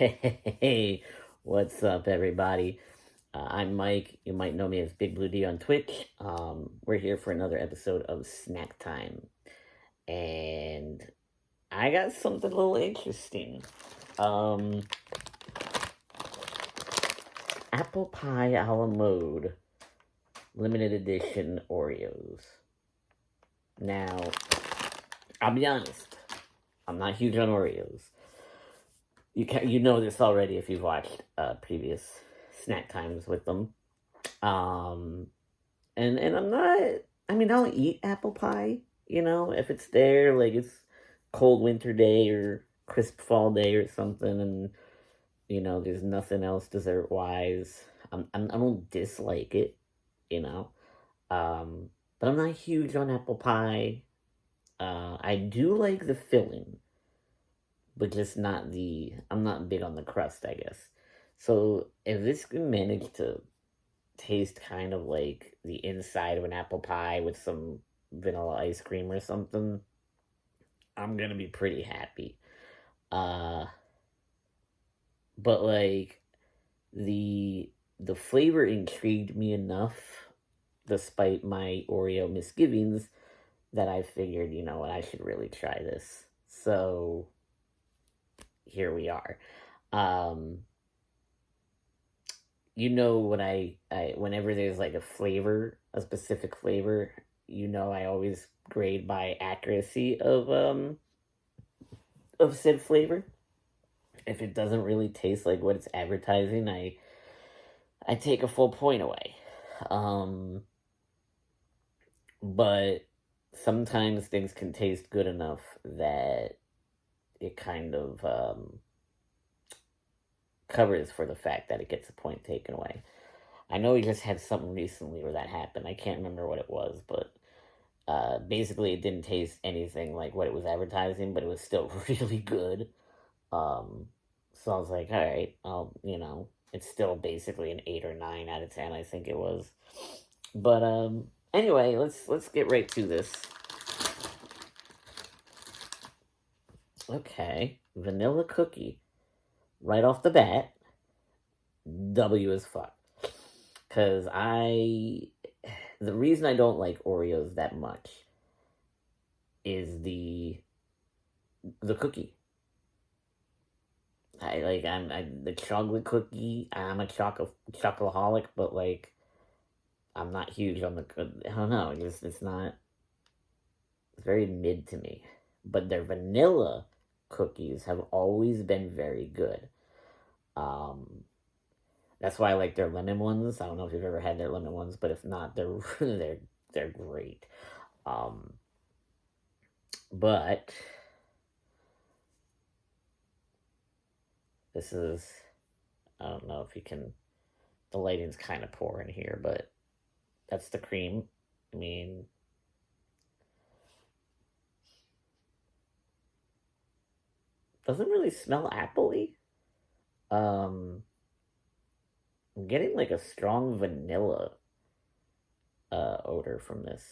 Hey, what's up, everybody? I'm Mike. You might know me as Big Blue D on Twitch. We're here for another episode of Snack Time, and I got something a little interesting. Um, Apple Pie a la mode, limited edition Oreos. Now, I'll be honest, I'm not huge on Oreos. You know this already if you've watched previous snack times with them. Um, and I'm not. I mean, I'll eat apple pie. If it's there, like it's cold winter day or crisp fall day or something, and there's nothing else dessert wise. I don't dislike it. You know. But I'm not huge on apple pie. I do like the filling, but just not the. I'm not big on the crust, I guess. So if this can manage to taste kind of like the inside of an apple pie with some vanilla ice cream or something, I'm gonna be pretty happy. Uh, but like the flavor intrigued me enough, despite my Oreo misgivings, that I figured, you know what, I should really try this. So here we are. Um, what I whenever there's like a flavor, a specific flavor, I always grade by accuracy of said flavor. If it doesn't really taste like what it's advertising, I take a full point away. Um but sometimes things can taste good enough that it kind of covers for the fact that it gets a point taken away. I know we just had something recently where that happened. I can't remember what it was, but basically it didn't taste anything like what it was advertising, but it was still really good. So I was like, all right, it's still basically an 8 or 9 out of 10, I think it was. But anyway, let's get right to this. Okay, vanilla cookie, right off the bat, W as fuck. Cause the reason I don't like Oreos that much is the cookie. I'm the chocolate cookie. I'm a chocoholic, but like I'm not huge on the. I don't know. It's not. It's very mid to me. But their vanilla cookies have always been very good. Um, that's why I like their lemon ones. I don't know if you've ever had their lemon ones, but if not, they're they're great. Um, but this is. I don't know if you can. The lighting's kind of poor in here, but that's the cream. I mean, doesn't really smell appley. Um, I'm getting like a strong vanilla odor from this.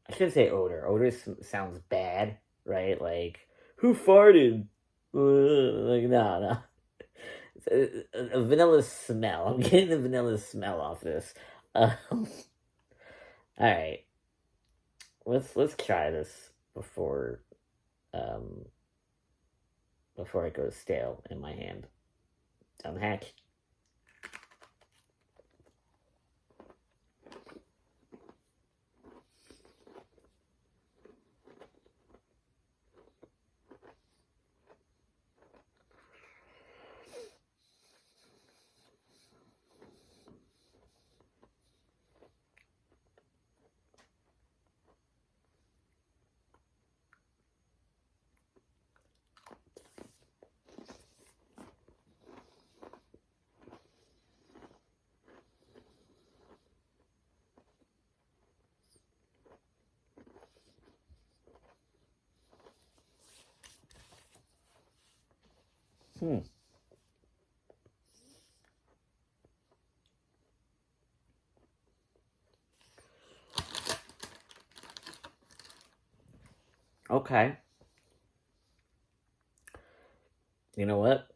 I shouldn't say odor. Odor sounds bad, right? Like, who farted? Like, no, no. A vanilla smell. I'm getting the vanilla smell off this. All right, let's try this um before it goes stale in my hand. Down the hatch. Hmm. Okay. You know what?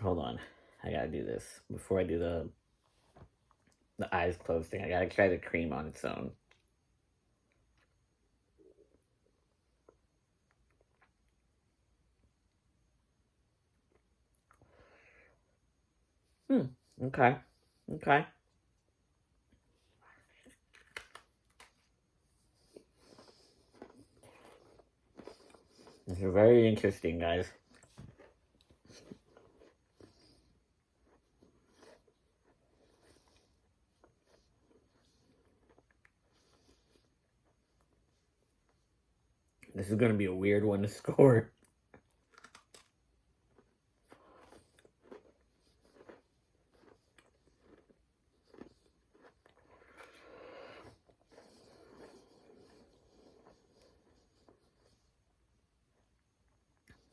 Hold on. I gotta do this. Before I do the eyes closed thing, I gotta try the cream on its own. Okay. Okay. This is very interesting, guys. This is gonna be a weird one to score.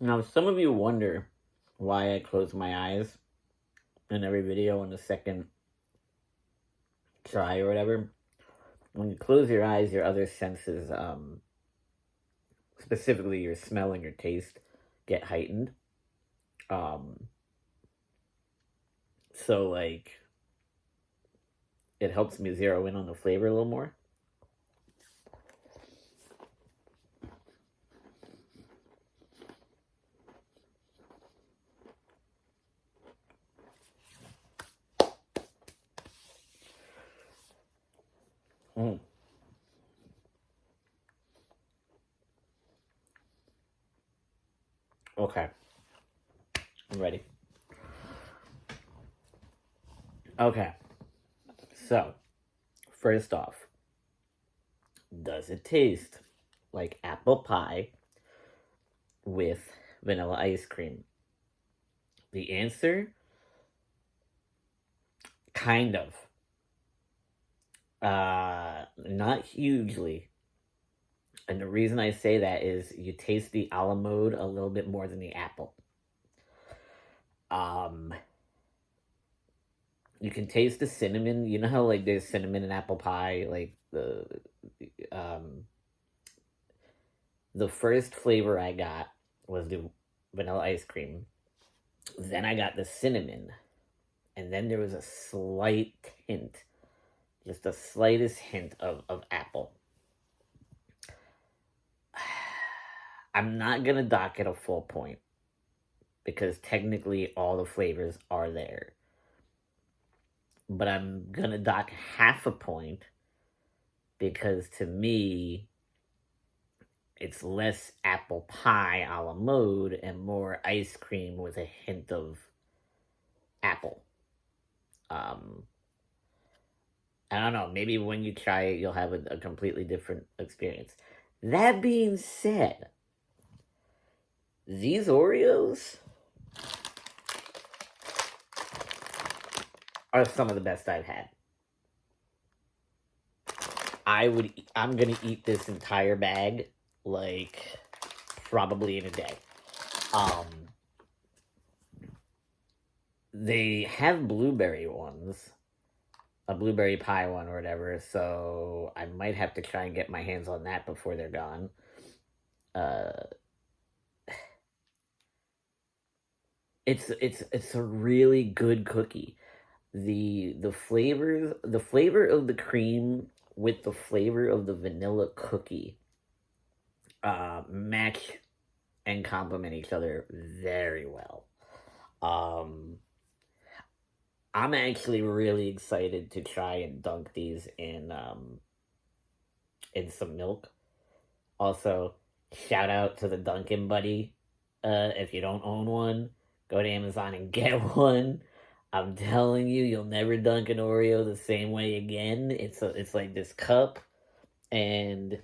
Now, some of you wonder why I close my eyes in every video on the second try or whatever. When you close your eyes, your other senses, specifically your smell and your taste, get heightened. So, like, it helps me zero in on the flavor a little more. Okay. I'm ready. Okay. So, first off, does it taste like apple pie with vanilla ice cream? The answer, kind of. Not hugely. And the reason I say that is you taste the a la mode a little bit more than the apple. You can taste the cinnamon. You know how like there's cinnamon in apple pie, like the first flavor I got was the vanilla ice cream. Then I got the cinnamon. And then there was a slight hint, just the slightest hint of apple. I'm not going to dock it a full point because technically all the flavors are there. But I'm going to dock half a point because to me, it's less apple pie a la mode and more ice cream with a hint of apple. I don't know, maybe when you try it, you'll have a completely different experience. That being said, these Oreos are some of the best I've had. I'm gonna eat this entire bag, like, probably in a day. They have blueberry ones, a blueberry pie one or whatever, so I might have to try and get my hands on that before they're gone. It's a really good cookie. The flavor of the cream with the flavor of the vanilla cookie match and complement each other very well. I'm actually really excited to try and dunk these in some milk. Also, shout out to the Dunkin' Buddy. If you don't own one, go to Amazon and get one. I'm telling you, you'll never dunk an Oreo the same way again. It's like this cup, and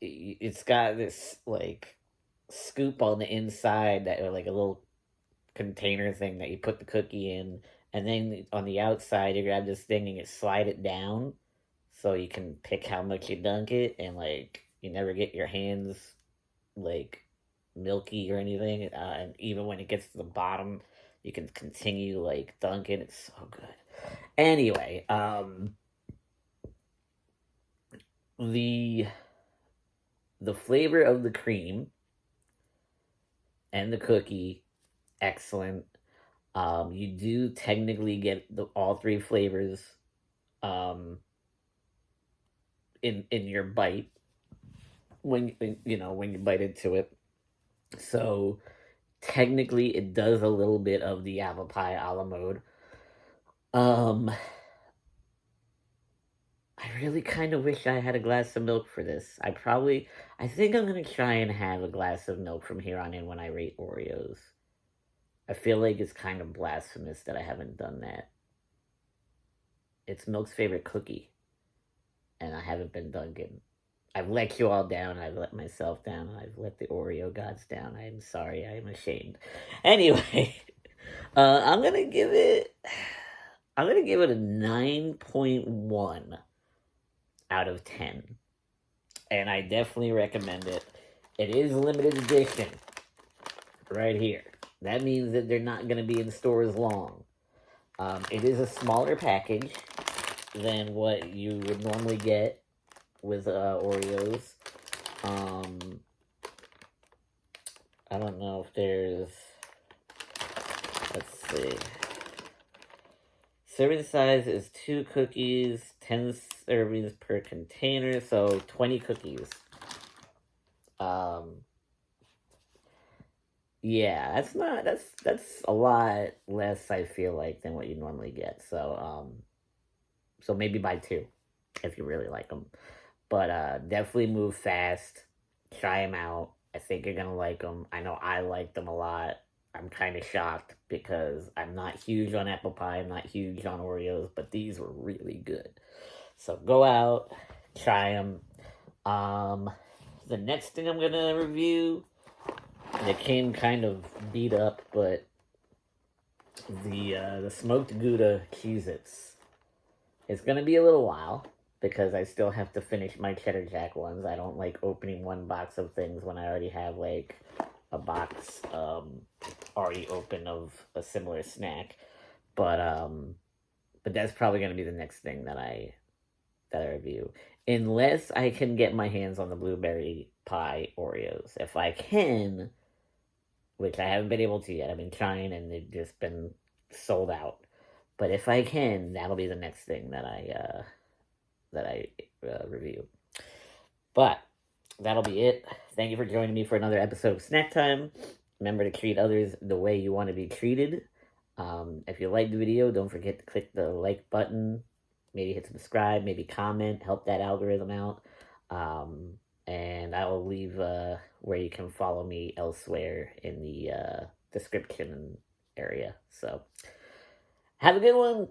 it's got this like scoop on the inside that, or like a little container thing that you put the cookie in, and then on the outside you grab this thing and you slide it down, so you can pick how much you dunk it, and like you never get your hands like milky or anything. And even when it gets to the bottom, you can continue like dunking. It's so good. Anyway, the flavor of the cream and the cookie, excellent. You do technically get all three flavors in your bite when you bite into it. So technically, it does a little bit of the apple pie a la mode. I really kind of wish I had a glass of milk for this. I think I'm gonna try and have a glass of milk from here on in when I rate Oreos. I feel like it's kind of blasphemous that I haven't done that. It's Milk's favorite cookie, and I haven't been dunking. I've let you all down, I've let myself down, I've let the Oreo gods down. I am sorry, I am ashamed. Anyway, I'm gonna give it a 9.1 out of 10. And I definitely recommend it. It is limited edition. Right here. That means that they're not going to be in stores long. It is a smaller package than what you would normally get with Oreos. I don't know if there's... Let's see. Serving size is 2 cookies, 10 servings per container, so 20 cookies. Yeah, that's a lot less, I feel like, than what you normally get. So maybe buy 2 if you really like them. But definitely move fast. Try them out. I think you're gonna like them. I know I like them a lot. I'm kind of shocked because I'm not huge on apple pie. I'm not huge on Oreos, but these were really good. So go out, try them. The next thing I'm gonna review, it came kind of beat up, but the smoked Gouda Cheez-Its. It's gonna be a little while because I still have to finish my Cheddar Jack ones. I don't like opening one box of things when I already have like a box already open of a similar snack. But that's probably gonna be the next thing that I review. Unless I can get my hands on the blueberry pie Oreos. If I can, which I haven't been able to yet. I've been trying and they've just been sold out. But if I can, that'll be the next thing that I review. But that'll be it. Thank you for joining me for another episode of Snack Time. Remember to treat others the way you want to be treated. If you liked the video, don't forget to click the like button. Maybe hit subscribe, maybe comment, help that algorithm out. And I will leave where you can follow me elsewhere in the description area. So, have a good one.